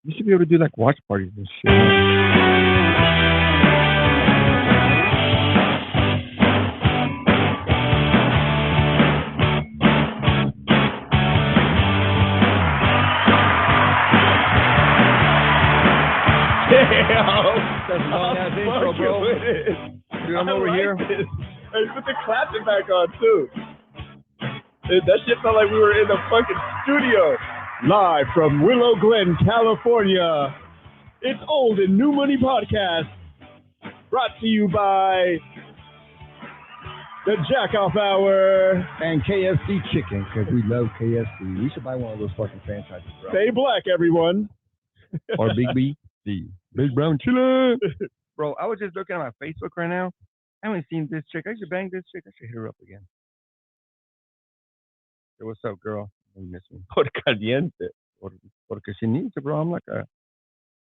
You should be able to do like watch parties and shit. That's a long ass intro, bro. Dude, I'm over here. Hey, put the clapping back on too. That shit felt like we were in the fucking studio. Live from Willow Glen, California. It's Old and New Money Podcast. Brought to you by the Jack Off Hour and KFC Chicken, because we love KFC. We should buy one of those fucking franchises, bro. Stay black, everyone. Or Big B. Big Brown Chiller. Bro, I was just looking at my Facebook right now. I haven't seen this chick. I should bang this chick. I should hit her up again. Hey, what's up, girl? You miss me. Por caliente. Porque she needs it, bro. I'm like a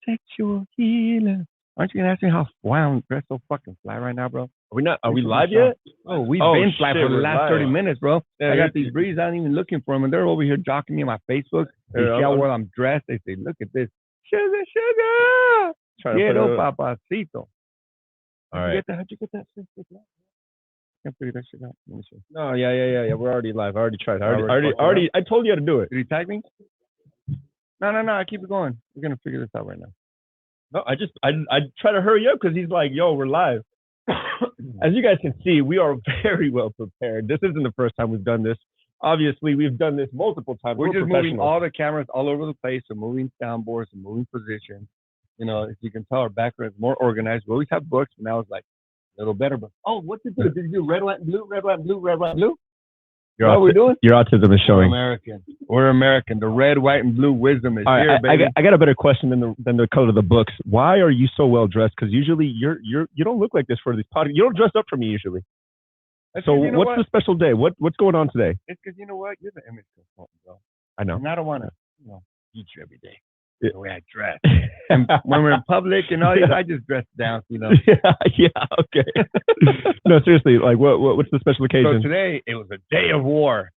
sexual healer. Aren't you gonna ask me how fly I'm dressed so fucking fly right now, bro? Are we live yet? Oh, we've been fly for the last 30 live. minutes, bro. Yeah, I got these breeds. I ain't even looking for them, and they're over here jocking me on my Facebook. They see how well I'm dressed. They say, "Look at this, sugar." Quiero papacito. All right. How'd you get that? Can't figure that shit out. Let me see. No, yeah. We're already live. I already tried. I told you how to do it. Did he tag me? No. I keep it going. We're gonna figure this out right now. No, I try to hurry up because he's like, "Yo, we're live." As you guys can see, we are very well prepared. This isn't the first time we've done this. Obviously, we've done this multiple times. We're just moving all the cameras all over the place. We're moving soundboards and moving positions. You know, if you can tell, our background is more organized. We always have books, but now it's like a little better. But what did you do? Did you do red, white, and blue? Red, white, and blue. Red, white, and blue. What we're doing? Your autism is showing. We're American. The red, white, and blue wisdom is here, baby. I got a better question than the color of the books. Why are you so well dressed? Because usually you don't look like this for these podcasts. You don't dress up for me usually. So what's the special day? What's going on today? It's because you know what? You're the image consultant, bro. I know. And I don't want to, beat you every day. The way I dress. And when we're in public and all these, I just dress down, Yeah, okay. No, seriously, like what's the special occasion? So today, it was a day of war.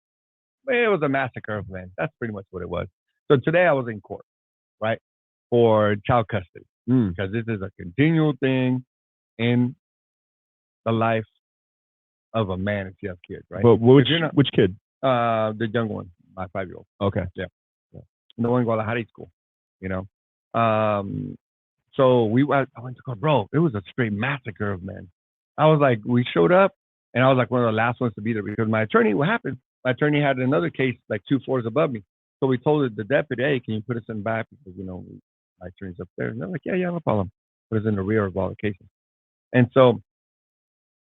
It was a massacre of land. That's pretty much what it was. So today I was in court, right, for child custody. Because this is a continual thing in the life of a man if you have kids, right? But which kid? The young one, my 5-year-old. Okay. Yeah. The one in Guadalajara school. So I went to court, bro. It was a straight massacre of men. I was like, we showed up, and I was like one of the last ones to be there because my attorney, what happened? My attorney had another case like 2 floors above me. So we told the deputy, hey, can you put us in back because my attorney's upstairs. And they're like, yeah, no problem. Put us in the rear of all the cases. And so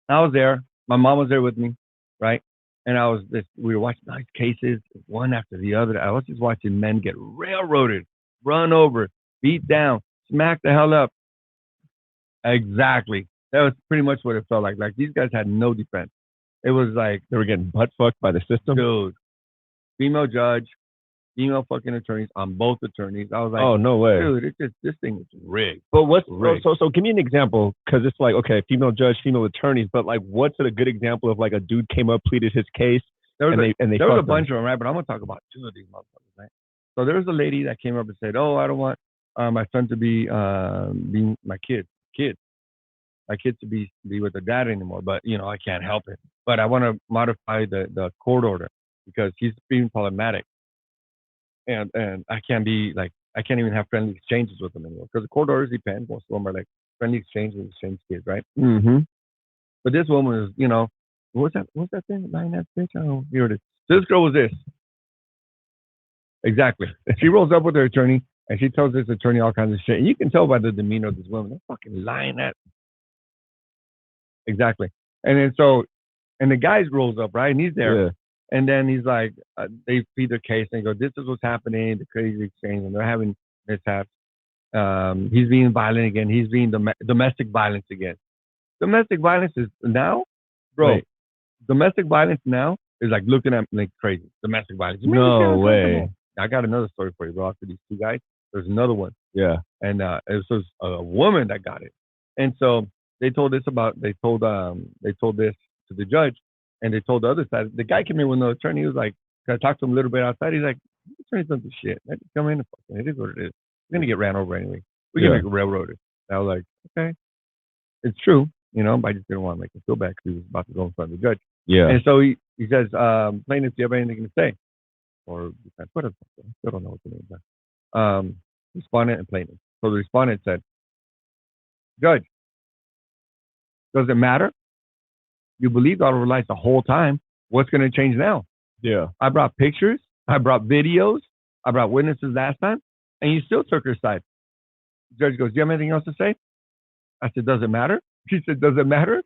I was there. My mom was there with me, right? And we were watching all these cases, one after the other. I was just watching men get railroaded, run over, beat down, smacked the hell up. Exactly. That was pretty much what it felt like. Like, these guys had no defense. It was like they were getting butt fucked by the system. Dude, female judge, female fucking attorneys on both attorneys. I was like, oh, no way. Dude, this thing is rigged. But what's rigged. So give me an example, because it's like, okay, female judge, female attorneys, but like, what's a good example of like a dude came up, pleaded his case, there was a bunch of them, right? But I'm gonna talk about 2 of these motherfuckers, right? So there was a lady that came up and said, "Oh, I don't want my son to be my kid, my kid to be with their dad anymore. But I can't help it. But I want to modify the court order because he's being problematic, and I can't even have friendly exchanges with him anymore because the court orders depend. Most of them are like friendly exchanges, exchange kids, right? Mm-hmm. But this woman is, what's that thing? Lioness bitch? Oh, here it is. So this girl was this. Exactly. She rolls up with her attorney and she tells this attorney all kinds of shit. And you can tell by the demeanor of this woman, they're fucking lying at. Exactly. And then the guy rolls up, right? And he's there. Yeah. And then he's like, they feed their case and they go, this is what's happening, the crazy exchange, and they're having mishaps. He's being violent again. He's being domestic violence again. Domestic violence is now, bro. Wait. Domestic violence now is like looking at me like crazy. Domestic violence. No way. I got another story for you, bro. After these 2 guys, there's another one. Yeah. And it was a woman that got it. And so they told this to the judge, and they told the other side. The guy came in with no attorney. He was like, I talked to him a little bit outside. He's like, the attorney's done this shit. Let me come in and fucking, it is what it is. We're gonna get ran over anyway. We're gonna get railroaded. And I was like, okay, it's true, but I just didn't want to make him feel bad because he was about to go in front of the judge. Yeah. And so he says, plaintiff, do you have anything to say? Or what? I still don't know what the names are. Respondent and plaintiff. So the respondent said, Judge, does it matter? You believed all of life the whole time. What's going to change now? Yeah. I brought pictures. I brought videos. I brought witnesses last time. And you still took her side. The judge goes, do you have anything else to say? I said, does it matter? She said, does it matter?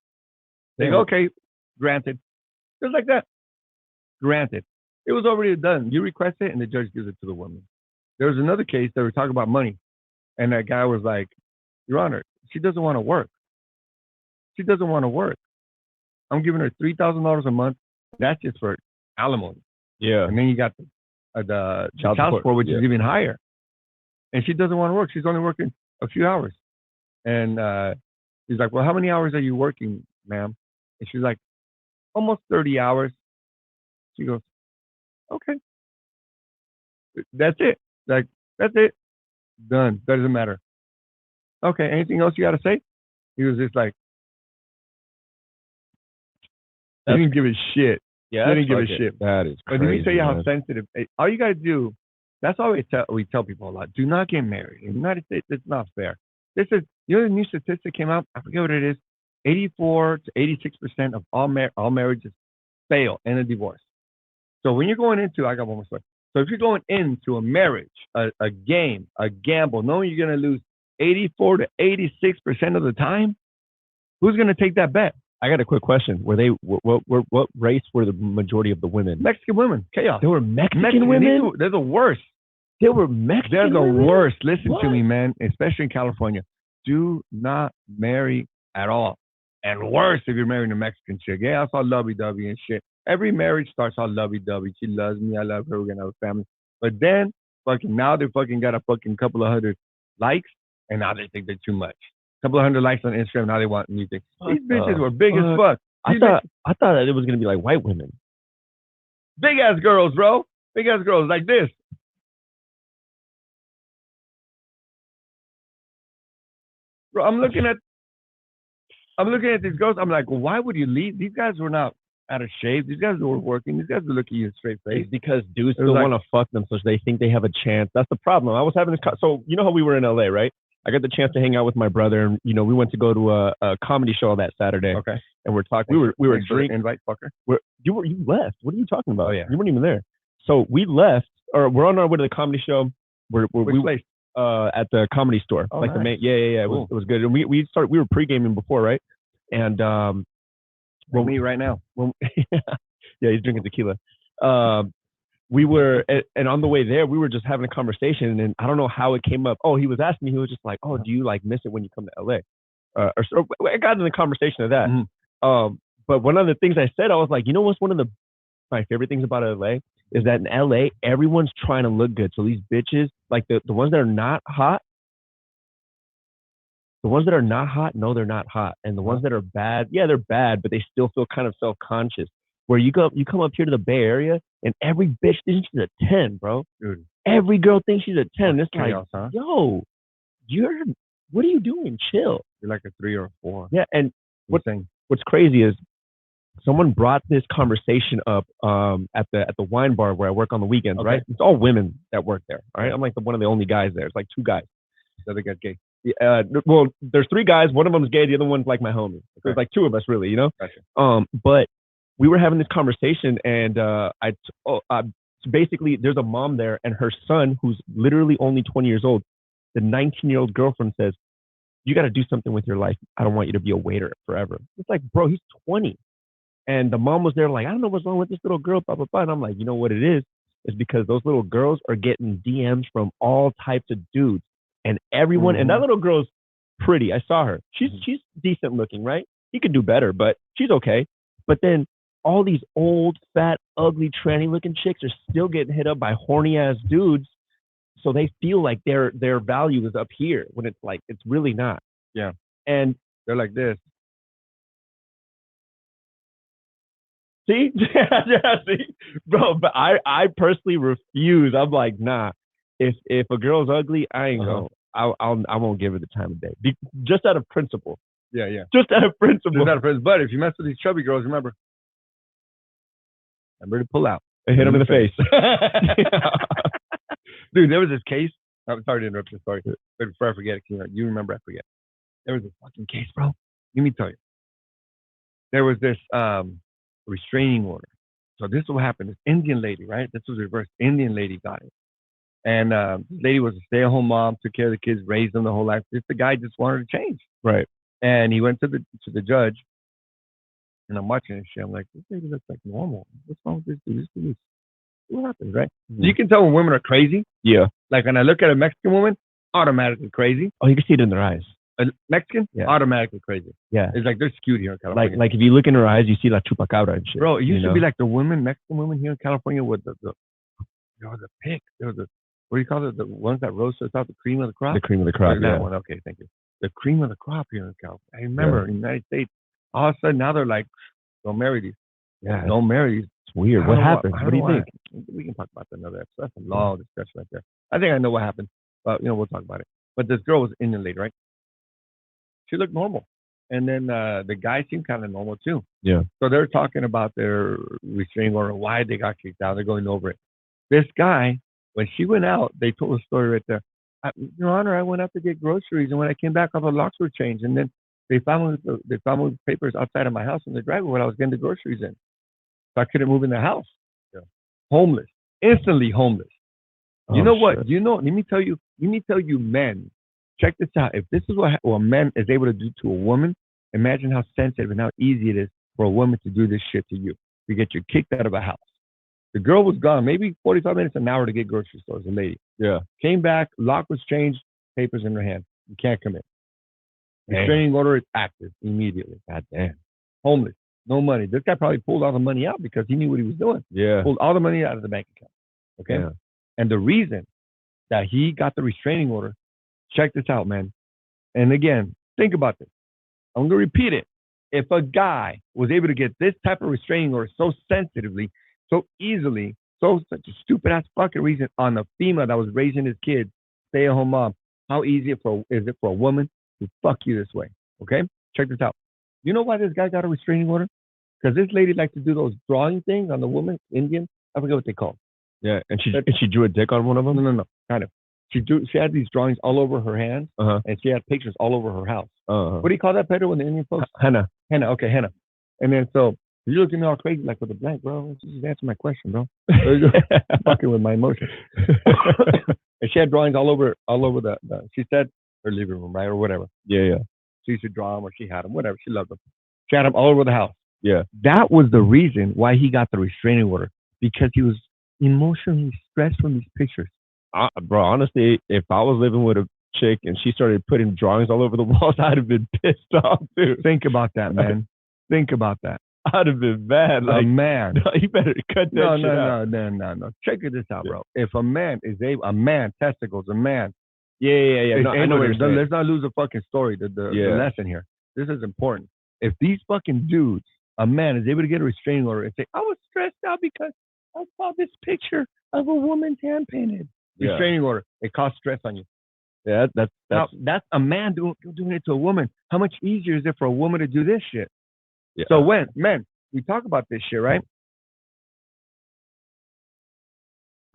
They go, okay, granted. Just like that. Granted. It was already done. You request it, and the judge gives it to the woman. There was another case that were talking about money. And that guy was like, Your Honor, she doesn't want to work. She doesn't want to work. I'm giving her $3,000 a month. That's just for alimony. Yeah. And then you got the child support, which is even higher. And she doesn't want to work. She's only working a few hours. And he's like, well, how many hours are you working, ma'am? And she's like, almost 30 hours. She goes, okay. That's it. Like, that's it. Done. Doesn't matter. Okay, anything else you got to say? He was just like, he didn't give a shit. Yeah, he didn't give a shit. That is crazy. But let me tell you how sensitive. All you got to do, that's all we tell people a lot. Do not get married. In the United States, it's not fair. This is, the new statistic came out. I forget what it is. 84 to 86% of all marriages fail in a divorce. So when you're going into, I got one more story. So if you're going into a marriage, a game, a gamble, knowing you're going to lose 84 to 86% of the time, who's going to take that bet? I got a quick question. Were they what race were the majority of the women? Mexican women. Chaos. They were Mexican women? They're the worst. They were Mexican They're the women? worst. Listen to me, man, especially in California. Do not marry at all. And worse if you're marrying a Mexican chick. Yeah, I saw lovey-dovey and shit. Every marriage starts all lovey-dovey. She loves me. I love her. We're going to have a family. But then, now they got a couple of hundred likes, and now they think they're too much. Couple of hundred likes on Instagram, now they want new things. These bitches were big as fuck. I thought that it was going to be like white women. Big ass girls, bro. Big ass girls like this. Bro, I'm looking at these girls. I'm like, well, why would you leave? These guys were not out of shape. These guys were working. These guys were looking you straight face. It's because dudes still want to fuck them, so they think they have a chance. That's the problem. I was having this. So you know how we were in LA, right? I got the chance to hang out with my brother, and we went to go to a comedy show that Saturday. Okay. And we're talking. We were drinking. Invite fucker. You left. What are you talking about? Oh yeah. You weren't even there. So we left, or we're on our way to the comedy show. Which place? At the Comedy Store. Oh, like nice. the main. Yeah. It was good. And we were pre-gaming before, right? And me right now. Yeah, he's drinking tequila. We were, and on the way there, we were just having a conversation, and I don't know how it came up. Oh, he was asking me, he was just like, oh, do you like miss it when you come to LA? Or so I got in the conversation of that. Mm-hmm. But one of the things I said, I was like, what's one of my favorite things about LA is that in LA, everyone's trying to look good. So these bitches, like the ones that are not hot, no, they're not hot. And the ones that are bad, yeah, they're bad, but they still feel kind of self-conscious. Where you come up here to the Bay Area, and every bitch thinks she's a 10, bro. Dude. Every girl thinks she's a 10. It's chaos, like, yo, what are you doing? Chill. You're like a 3 or a 4. Yeah, and what's crazy is someone brought this conversation up at the wine bar where I work on the weekends, Okay. right? It's all women that work there, all right? I'm like one of the only guys there. It's like 2 guys. The other guy's gay. Well, there's 3 guys. One of them is gay. The other one's like my homie. Okay. There's like 2 of us, really, Gotcha. But we were having this conversation, and basically there's a mom there, and her son, who's literally only 20 years old, the 19-year-old girlfriend says, you got to do something with your life. I don't want you to be a waiter forever. It's like, bro, he's 20. And the mom was there like, I don't know what's wrong with this little girl, blah, blah, blah. And I'm like, you know what it is? It's because those little girls are getting DMs from all types of dudes. And everyone, and that little girl's pretty. I saw her. She's decent looking, right? He could do better, but she's okay. But then all these old, fat, ugly, tranny-looking chicks are still getting hit up by horny-ass dudes, so they feel like their value is up here when it's like it's really not. Yeah. And they're like this. See? Yeah, see? Bro, but I personally refuse. I'm like, nah. if a girl's ugly, I ain't gonna. I won't give her the time of day. Just out of principle. Yeah. Just out of principle. But if you mess with these chubby girls, remember to pull out and hit them in the face. Dude, there was this case. I'm sorry to interrupt the story, but before I forget it, you remember I forget. There was this fucking case, bro. Let me tell you. There was this restraining order. So this is what happened. This Indian lady, right? This was reversed. Indian lady got it. And this lady was a stay-at-home mom, took care of the kids, raised them the whole life. The guy just wanted to change. Right. And he went to the judge, and I'm watching this shit. I'm like, this lady looks like normal. What's wrong with this dude? This dude, what happens, right? Mm-hmm. So you can tell when women are crazy. Yeah. Like when I look at a Mexican woman, automatically crazy. Oh, you can see it in their eyes. A Mexican, automatically crazy. Yeah. It's like they're skewed here in California. Like if you look in her eyes, you see like chupacabra and shit. Bro, it used to be like the Mexican women here in California with the pick. There was what do you call it? The ones that roast us out, the cream of the crop? The cream of the crop, that one. Okay, thank you. The cream of the crop here in California. I remember in the United States, all of a sudden now they're like, don't marry these. Yeah. Don't marry these. It's weird. What happened? What do you think? We can talk about that another episode. That's a long discussion right there. I think I know what happened, but we'll talk about it. But this girl was Indian lady, right? She looked normal. And then the guy seemed kind of normal too. Yeah. So they're talking about their restraining order, why they got kicked out. They're going over it. This guy, when she went out, they told a story right there. Your Honor, I went out to get groceries, and when I came back, all the locks were changed. And then they found me papers outside of my house in the driveway when I was getting the groceries in. So I couldn't move in the house. Yeah. Homeless. Instantly homeless. You know what? Shit. Let me tell you, men. Check this out. If this is what a man is able to do to a woman, imagine how sensitive and how easy it is for a woman to do this shit to you, to get you kicked out of a house. The girl was gone, maybe 45 minutes, an hour to get grocery stores, a lady. Yeah. Came back, lock was changed, papers in her hand. You can't come in. Restraining order is active immediately. God damn. Homeless. No money. This guy probably pulled all the money out because he knew what he was doing. Yeah. Pulled all the money out of the bank account. Okay? Yeah. And the reason that he got the restraining order, check this out, man. And again, think about this. I'm going to repeat it. If a guy was able to get this type of restraining order so sensitively, so easily, such a stupid ass fucking reason on a female that was raising his kids, stay-at-home mom, how easy is it for a woman to fuck you this way? Okay? Check this out. You know why this guy got a restraining order? Because this lady likes to do those drawing things on the woman, Indian. I forget what they call. Yeah, and she drew a dick on one of them? No, kind of. She had these drawings all over her hands, and she had pictures all over her house. What do you call that, Pedro, when the Indian folks? Henna. Okay, henna. And then so you look at me all crazy like with a blank, bro. Just answer my question, bro. Fucking with my emotions. And she had drawings all over the she said her living room, right, or whatever. Yeah. She used to draw them, or she had them, whatever. She loved them. She had them all over the house. Yeah. That was the reason why he got the restraining order, because he was emotionally stressed from these pictures. Bro, honestly, if I was living with a chick and she started putting drawings all over the walls, I'd have been pissed off, dude. Think about that, man. Think about that. I'd have been mad. Like, man. No, you better cut that shit out. No. Check this out, bro. If a man is testicles, a man. Yeah. No, I know what you're saying. Let's not lose the fucking story, the lesson here. This is important. If these fucking dudes, a man is able to get a restraining order and say, I was stressed out because I saw this picture of a woman's hand painted. Restraining order. It causes stress on you. Yeah, that's a man doing it to a woman. How much easier is it for a woman to do this shit? Yeah. So men, we talk about this shit, right?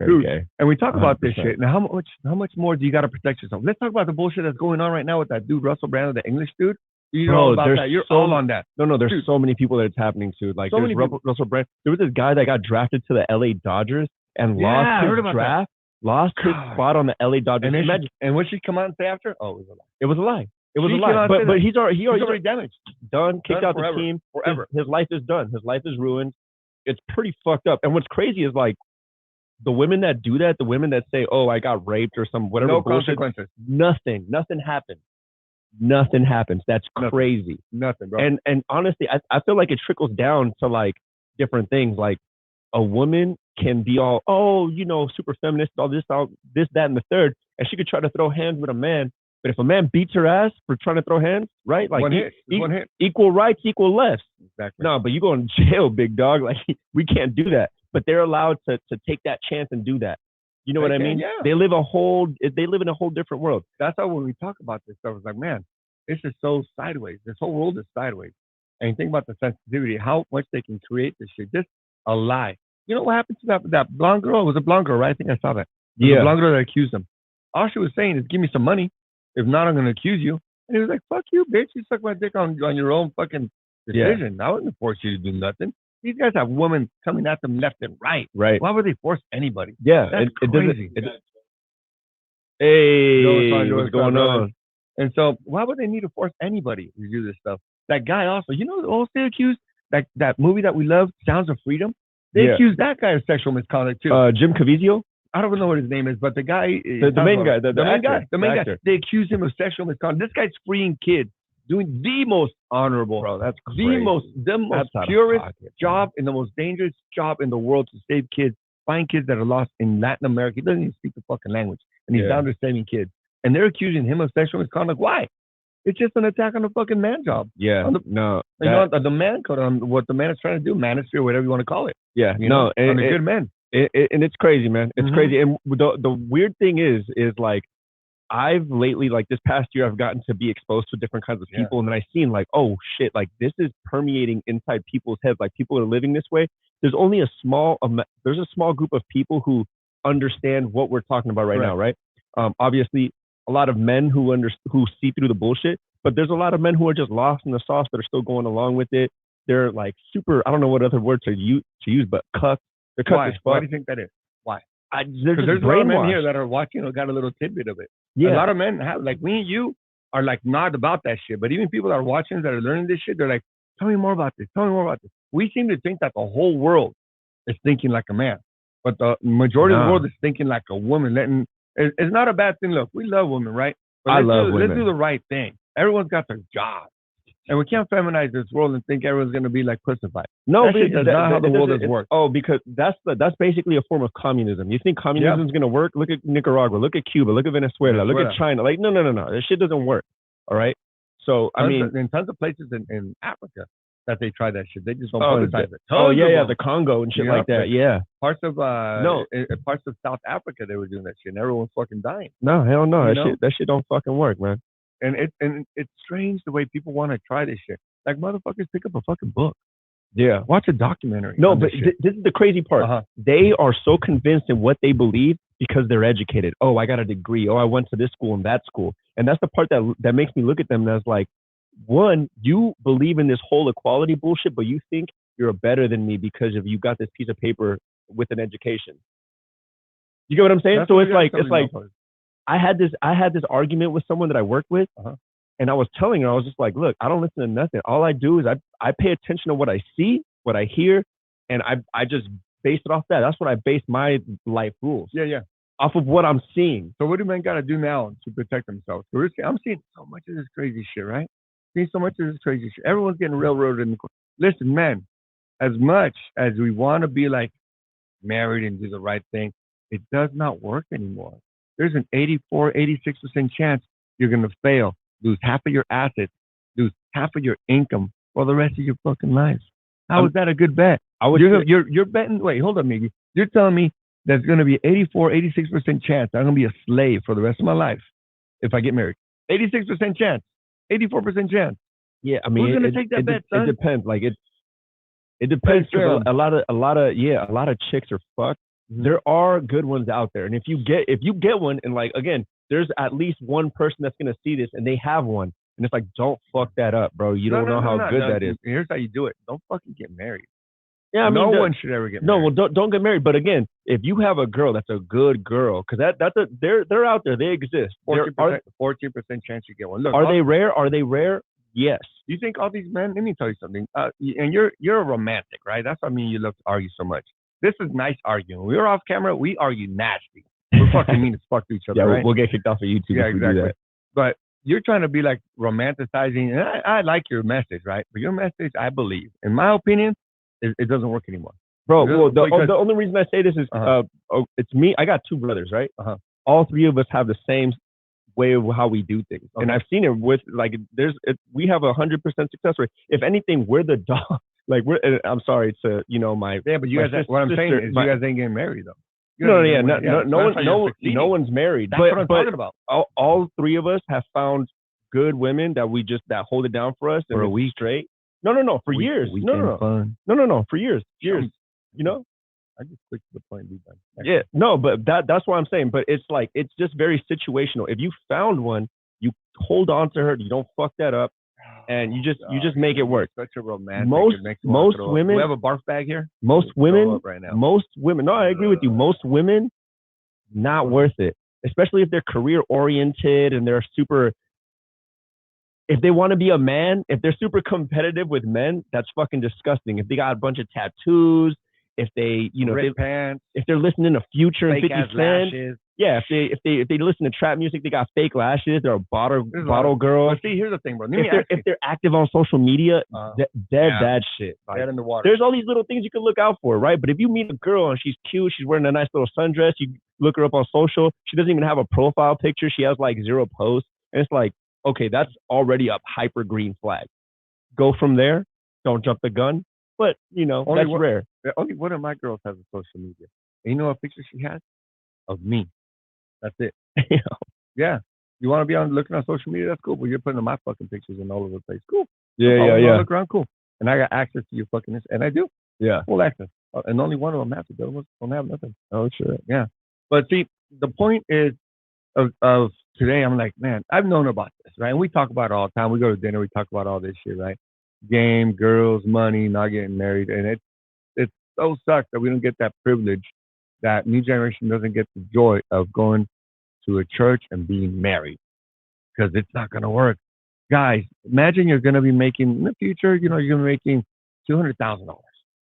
Dude, and we talk about this shit. Now, how much more do you got to protect yourself? Let's talk about the bullshit that's going on right now with that dude Russell Brand, the English dude. You know about that? You're all on that. No, there's so many people that it's happening to. Like, there's Russell Brand. There was this guy that got drafted to the LA Dodgers and lost his draft. Lost his spot on the LA Dodgers. And what she come out and say after? Oh, it was a lie. It was a lie. But he's already damaged. Done. Kicked out the team. Forever. His life is done. His life is ruined. It's pretty fucked up. And what's crazy is, like, the women that do that, the women that say, oh, I got raped or some whatever. No consequences. Nothing happens. Nothing happens. That's crazy. Nothing, bro. And honestly, I feel like it trickles down to, like, different things. Like, a woman can be all, super feminist, all this, that, and the third, and she could try to throw hands with a man. But if a man beats her ass for trying to throw hands, right? Like, one hit. Equal rights, equal lefts. Exactly. No, but you go in jail, big dog. Like, we can't do that. But they're allowed to take that chance and do that. You know what I mean? Yeah. They live in a whole different world. That's how when we talk about this stuff, it's like, man, this is so sideways. This whole world is sideways. And you think about the sensitivity, how much they can create this shit. Just a lie. You know what happened to that blonde girl? It was a blonde girl, right? I think I saw that. It was a blonde girl that accused him. All she was saying is, give me some money. If not, I'm going to accuse you. And he was like, fuck you, bitch. You suck my dick on your own fucking decision. I wouldn't force you to do nothing. These guys have women coming at them left and right. Right. Why would they force anybody? Yeah. That's crazy. Hey, what's going on? And so why would they need to force anybody to do this stuff? That guy also, you know, also they accused that movie that we love, Sounds of Freedom. They accused that guy of sexual misconduct too. Jim Caviezel? I don't know what his name is, but the guy, the main guy, the main guy. They accuse him of sexual misconduct. This guy's freeing kids, doing the most honorable, bro. That's crazy. the most purest job and the most dangerous job in the world to save kids, find kids that are lost in Latin America. He doesn't even speak the fucking language, and he's down there saving kids. And they're accusing him of sexual misconduct. Why? It's just an attack on the fucking man job. Yeah. The man code, on what the man is trying to do, manosphere, whatever you want to call it. Yeah. On the good men. And it's crazy, man. It's crazy. And the weird thing is like, I've lately, like this past year, I've gotten to be exposed to different kinds of people, and then I've seen like, oh shit, like this is permeating inside people's heads. Like people are living this way. There's only a small group of people who understand what we're talking about right now, right? Obviously, a lot of men who see through the bullshit, but there's a lot of men who are just lost in the sauce that are still going along with it. They're like super, I don't know what other word to use, but cuck. They're cuck as fuck. Why do you think that is? Why? There's a lot of men here that are watching or got a little tidbit of it. Yeah. A lot of men have, like me and you, are like not about that shit. But even people that are watching that are learning this shit, they're like, tell me more about this. Tell me more about this. We seem to think that the whole world is thinking like a man, but the majority of the world is thinking like a woman. It's not a bad thing. Look, we love women, right? But women. Let's do the right thing. Everyone's got their job. And we can't feminize this world and think everyone's going to be like pussified. No, that's not how the world has worked. Oh, because that's basically a form of communism. You think communism is going to work? Look at Nicaragua. Look at Cuba. Look at Venezuela. Look at China. Like, no. This shit doesn't work. All right? So, in tons of places in Africa that they try that shit. They just don't publicize it. The Congo and shit like that. Yeah. Parts of South Africa, they were doing that shit, and everyone's fucking dying. No, hell no. That shit don't fucking work, man. And it's strange the way people want to try this shit. Like, motherfuckers pick up a fucking book. Yeah. Watch a documentary. No, but this is the crazy part. They are so convinced in what they believe because they're educated. Oh, I got a degree. Oh, I went to this school and that school. And that's the part that makes me look at them as like, one, you believe in this whole equality bullshit, but you think you're better than me because of you got this piece of paper with an education. You get what I'm saying? That's so it's like I had this argument with someone that I worked with, and I was telling her, I was just like, look, I don't listen to nothing. All I do is I pay attention to what I see, what I hear, and I just base it off that. That's what I base my life rules. Yeah. Off of what I'm seeing. So what do men got to do now to protect themselves? I'm seeing so much of this crazy shit, right? Seeing so much of this crazy shit. Everyone's getting railroaded. Listen, man, as much as we want to be like married and do the right thing, it does not work anymore. There's an 86% chance you're going to fail, lose half of your assets, lose half of your income for the rest of your fucking life. How is that a good bet? You're betting, wait, hold up, Miggy. You're telling me there's going to be 86% chance I'm going to be a slave for the rest of my life if I get married. 86% chance. 84% chance. Yeah, I mean, who's going to take that bet, son? It depends. Like it depends. A lot of chicks are fucked. There are good ones out there, and if you get one, and like again, there's at least one person that's gonna see this, and they have one, and it's like, don't fuck that up, bro. You don't know how good that is. Here's how you do it. Don't fucking get married. Yeah, I mean, no one should ever get married. No, well, don't get married. But again, if you have a girl that's a good girl, because they're out there, they exist. 14% chance you get one. Look, are they rare? Are they rare? Yes. You think all these men? Let me tell you something. And you're a romantic, right? That's what I mean. You love to argue so much. This is nice arguing. When we're off camera, we argue nasty. We're fucking mean as fuck to each other. Yeah, right? We'll get kicked off of YouTube. Yeah, if exactly. We do that. But you're trying to be like romanticizing, and I like your message, right? But your message, I believe, in my opinion, it doesn't work anymore. Bro, well, the only reason I say this is it's me. I got two brothers, right? All three of us have the same way of how we do things, and I've seen it with like we have 100% success rate. If anything, we're the dog. Like I'm sorry to my but you guys. What I'm saying is you guys ain't getting married though. No, yeah, no one's married. That's what I'm talking about. All three of us have found good women that that hold it down for us for a week straight. No, for years. Fun. No, for years. You know. I just click to the point. Be done. Yeah, no, but that's what I'm saying. But it's like it's just very situational. If you found one, you hold on to her. You don't fuck that up, and you just make it work. Such a romantic. Most women. We have a barf bag here. Most women. Right now. Most women. No, I agree with you. Most women, not worth it. Especially if they're career oriented and they're super. If they want to be a man, if they're super competitive with men, that's fucking disgusting. If they got a bunch of tattoos. If they, if they're listening to Future and 50 Cent, yeah. If they listen to trap music, they got fake lashes. They're a bottle girl. But see, here's the thing, bro. If they're active on social media, that shit. Like, dead in the water. There's all these little things you can look out for, right? But if you meet a girl and she's cute, she's wearing a nice little sundress, you look her up on social. She doesn't even have a profile picture. She has like 0 posts, and it's like, okay, that's already a hyper green flag. Go from there. Don't jump the gun. But that's rare. Only one of my girls has a social media. And you know what picture she has? Of me. That's it. Yeah. You want to be looking on social media? That's cool. But you're putting my fucking pictures in all over the place. Cool. Yeah. Look around, cool. And I got access to your fucking and I do. Yeah. Full access. And only one of them has it. The other ones don't have nothing. Oh shit. Yeah. But see, the point is of today, I'm like, man, I've known about this, right? And we talk about it all the time. We go to dinner, we talk about all this shit, right? Game, girls, money, not getting married, and it so sucks that we don't get that privilege, that new generation doesn't get the joy of going to a church and being married, because it's not going to work. Guys, imagine you're going to be making in the future, you're going to be making $200,000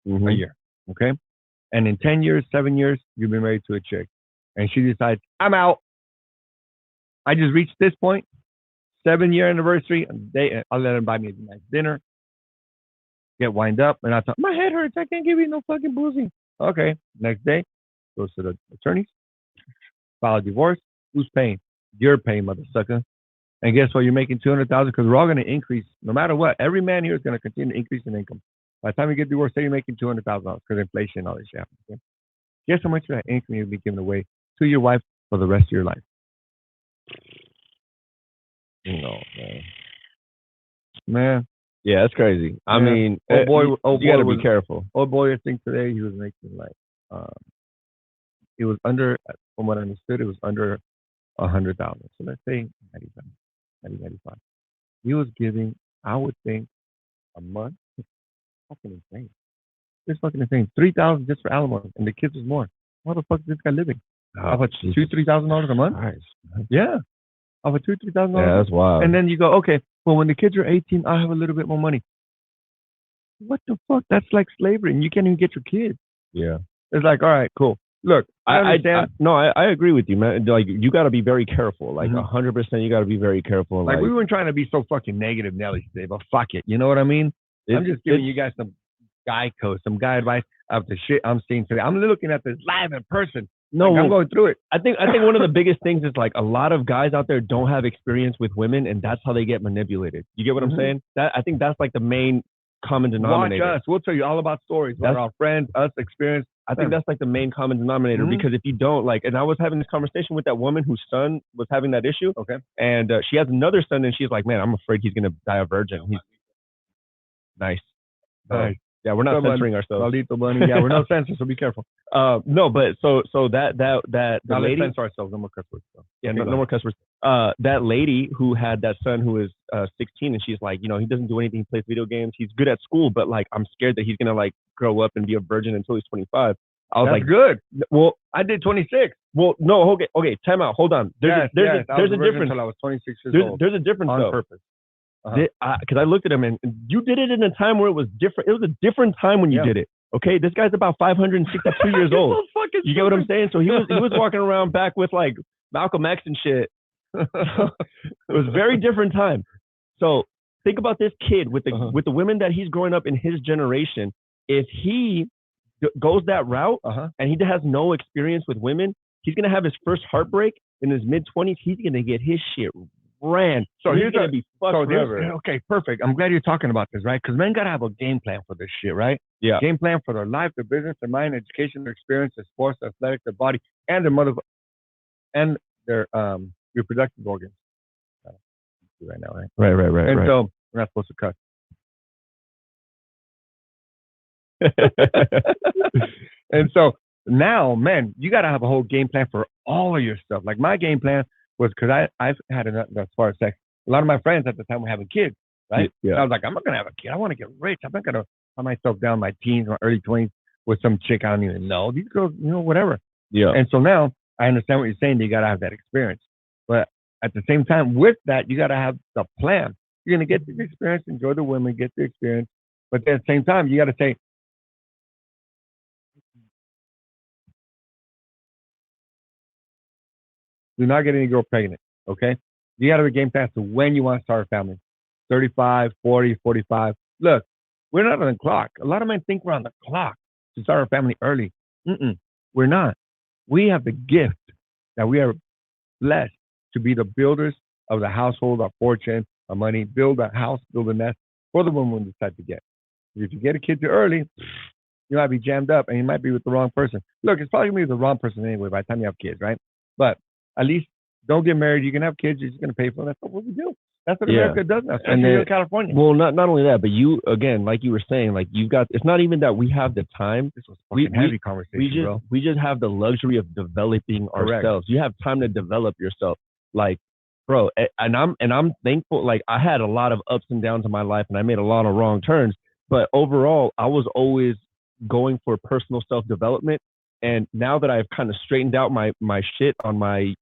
a year, okay? And in 10 years, 7 years, you'll be married to a chick, and she decides, I'm out. I just reached this point, 7-year anniversary, I'll let him buy me a nice dinner. Get wind up, and I thought, my head hurts. I can't give you no fucking boozing. Okay. Next day, goes to the attorneys, file a divorce. Who's paying? You're paying, mother sucker. And guess what? You're making $200,000 because we're all going to increase no matter what. Every man here is going to continue to increase in income. By the time you get divorced, say you're making $200,000 because inflation and all this shit happens. Okay? Guess how much of that income you'll be giving away to your wife for the rest of your life? No, man. Yeah, that's crazy. I mean, you gotta be careful. Old boy, I think today he was making like, it was under, from what I understood, it was under 100,000. So let's say 95. He was giving, I would think, a month. It's fucking insane. It's fucking insane. 3,000 just for alimony, and the kids was more. How the fuck is this guy living? How about $2,000-$3,000 a month? Nice. Yeah. Over $2,000-$3,000. Yeah, that's wild. And then you go, okay, well, when the kids are 18, I have a little bit more money. What the fuck? That's like slavery, and you can't even get your kids. Yeah. It's like, all right, cool. Look, I understand. I agree with you, man. Like, you got to be very careful. Like, 100%, you got to be very careful. Like, we weren't trying to be so fucking negative, Nelly, today, but fuck it. You know what I mean? I'm just giving you guys some guy code, some guy advice of the shit I'm seeing today. I'm looking at this live in person. No, like, I'm going through it. I think one of the biggest things is like a lot of guys out there don't have experience with women, and that's how they get manipulated. You get what I'm saying? I think that's like the main common denominator. Watch us. We'll tell you all about stories about our friends, us experience. I think that's like the main common denominator, because if you don't, like, and I was having this conversation with that woman whose son was having that issue. Okay. And she has another son, and she's like, man, I'm afraid he's going to die a virgin. He's nice. Yeah, we're not censoring ourselves. Maldito bunny. Yeah, we're no censor, so be careful. No, but so that the lady, let's censor ourselves. No more cuss words. So. Yeah, no more cuss words. That lady who had that son who is 16, and she's like, he doesn't do anything. He plays video games. He's good at school, but like, I'm scared that he's gonna like grow up and be a virgin until he's 25. I was like, good. Well, I did 26. Well, no, okay. Time out. Hold on. There's a difference. Until I was 26 years old. There's a difference on though. Purpose. Because I looked at him, and you did it in a time where it was different. It was a different time when you did it. Okay, this guy's about 562 years old. You get what I'm saying? So he was walking around back with like Malcolm X and shit. It was a very different time. So think about this kid with the women that he's growing up in his generation. If he goes that route and he has no experience with women, he's gonna have his first heartbreak in his mid-20s. He's gonna get his shit ran. So he's gonna be fucked forever. Okay, perfect. I'm glad you're talking about this, right? Because men gotta have a game plan for this shit, right? Yeah. Game plan for their life, their business, their mind, education, their experience, their sports, their athletic, their body, and and their reproductive organs. Right now, right? Right. And so we're not supposed to cut. And so now, man, you got to have a whole game plan for all of your stuff. Like my game plan was because I've had enough as far as sex. A lot of my friends at the time were having kids, right? Yeah. And I was like, I'm not gonna have a kid. I want to get rich. I'm not gonna find myself down in my teens or early 20s with some chick I don't even know. These girls, whatever. Yeah. And so now I understand what you're saying. You got to have that experience, but at the same time, with that, you got to have the plan. You're gonna get the experience, enjoy the women, get the experience, but at the same time, you got to say, do not get any girl pregnant, okay? You got to have a game plan to when you want to start a family. 35, 40, 45. Look, we're not on the clock. A lot of men think we're on the clock to start our family early. We're not. We have the gift that we are blessed to be the builders of the household, our fortune, our money, build a house, build a nest for the woman we decide to get. If you get a kid too early, you might be jammed up and you might be with the wrong person. Look, it's probably going to be the wrong person anyway by the time you have kids, right? But at least don't get married. You can have kids. You're just going to pay for them. That's what we do. That's what America does now, especially here in California. Well, not only that, but you, again, like you were saying, like you've got, it's not even that we have the time. This was fucking heavy conversation, bro. We just have the luxury of developing ourselves. You have time to develop yourself. Like, bro, and I'm thankful. Like I had a lot of ups and downs in my life and I made a lot of wrong turns. But overall, I was always going for personal self-development. And now that I've kind of straightened out my shit on my,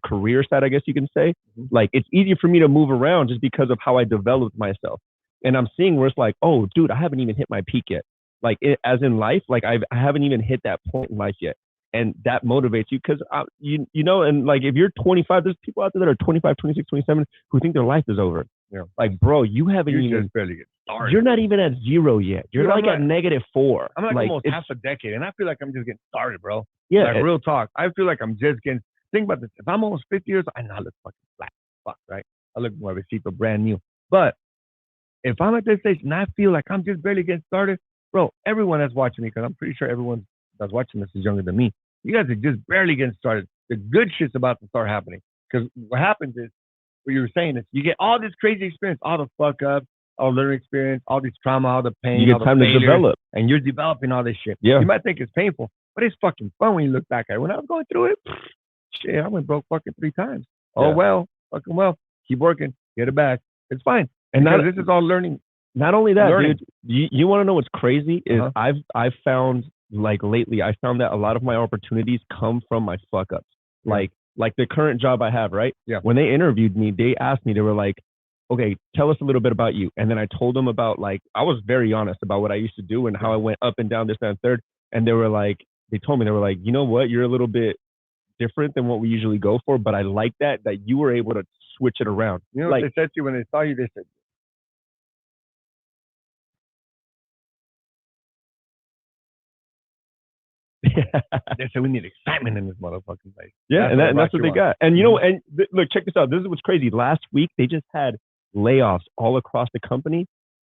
career side, I guess you can say, like it's easier for me to move around just because of how I developed myself. And I'm seeing where it's like, oh, dude, I haven't even hit my peak yet. Like as in life, like I haven't even hit that point in life yet. And that motivates you because, and like if you're 25, there's people out there that are 25, 26, 27 who think their life is over. Yeah. Like, bro, you haven't even just barely get started. You're not even at zero yet. You're like at -4. I'm like almost half a decade, and I feel like I'm just getting started, bro. Yeah. Like real talk. I feel like I'm just getting. Think about this. If I'm almost 50 years old, I know I look fucking flat, fuck, right? I look more of a super brand new. But if I'm at this stage and I feel like I'm just barely getting started, bro, everyone that's watching me, because I'm pretty sure everyone that's watching this is younger than me. You guys are just barely getting started. The good shit's about to start happening. Because what happens is, what you were saying is, you get all this crazy experience, all the fuck ups, all the learning experience, all this trauma, all the pain, you all get the time failures, to develop, and you're developing all this shit. Yeah. You might think it's painful, but it's fucking fun when you look back at it. When I was going through it, shit, I went broke fucking 3 times. Oh well, fucking well. Keep working, get it back. It's fine. And now this is all learning. Not only that, dude. You want to know what's crazy is I've found, like lately, I found that a lot of my opportunities come from my fuck ups. Like the current job I have, right? Yeah. When they interviewed me, they asked me, they were like, okay, tell us a little bit about you. And then I told them about, like, I was very honest about what I used to do and how I went up and down this, that, and third. And they were like, you know what? You're a little bit different than what we usually go for, but I like that you were able to switch it around. You know like, what they said to you when they saw you? They said, they said we need excitement in this motherfucking place. Yeah, and that's what they got. And look, check this out. This is what's crazy. Last week they just had layoffs all across the company,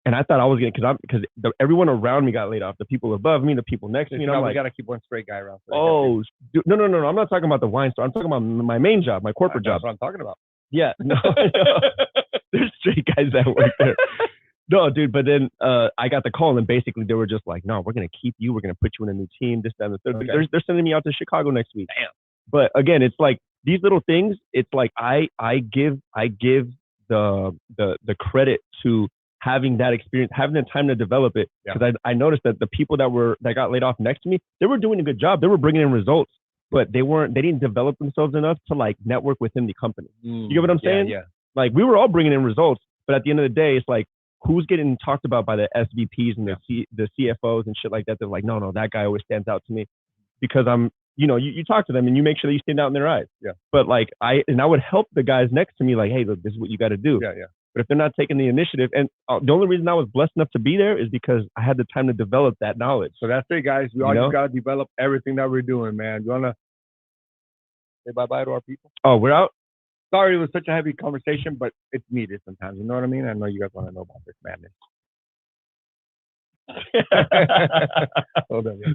and I thought I was gonna because everyone around me got laid off. The people above me, the people next to me. And I'm like, we gotta keep one straight guy around. No. I'm not talking about the wine store. I'm talking about my main job, my corporate job. That's what I'm talking about. Yeah, no. There's straight guys that work there. No, dude, but then I got the call, and basically they were just like, no, we're going to keep you. We're going to put you in a new team, this, that, and the third. Okay. They're sending me out to Chicago next week. Damn. But again, it's like these little things. It's like I give the credit to having that experience, having the time to develop it. Because I noticed that the people that got laid off next to me, they were doing a good job. They were bringing in results, but they didn't develop themselves enough to like network within the company. You get what I'm saying? Yeah. Like we were all bringing in results, but at the end of the day, it's like, who's getting talked about by the SVPs and the CFOs and shit like that? They're like, no, that guy always stands out to me because I'm, you talk to them and you make sure that you stand out in their eyes. Yeah. But like I would help the guys next to me, like, hey, look, this is what you got to do. Yeah. But if they're not taking the initiative, and the only reason I was blessed enough to be there is because I had the time to develop that knowledge. So that's it, guys. We all just got to develop everything that we're doing, man. You want to say bye-bye to our people? Oh, we're out? Sorry, it was such a heavy conversation, but it's needed sometimes. You know what I mean? I know you guys want to know about this madness. Hold on. Yeah.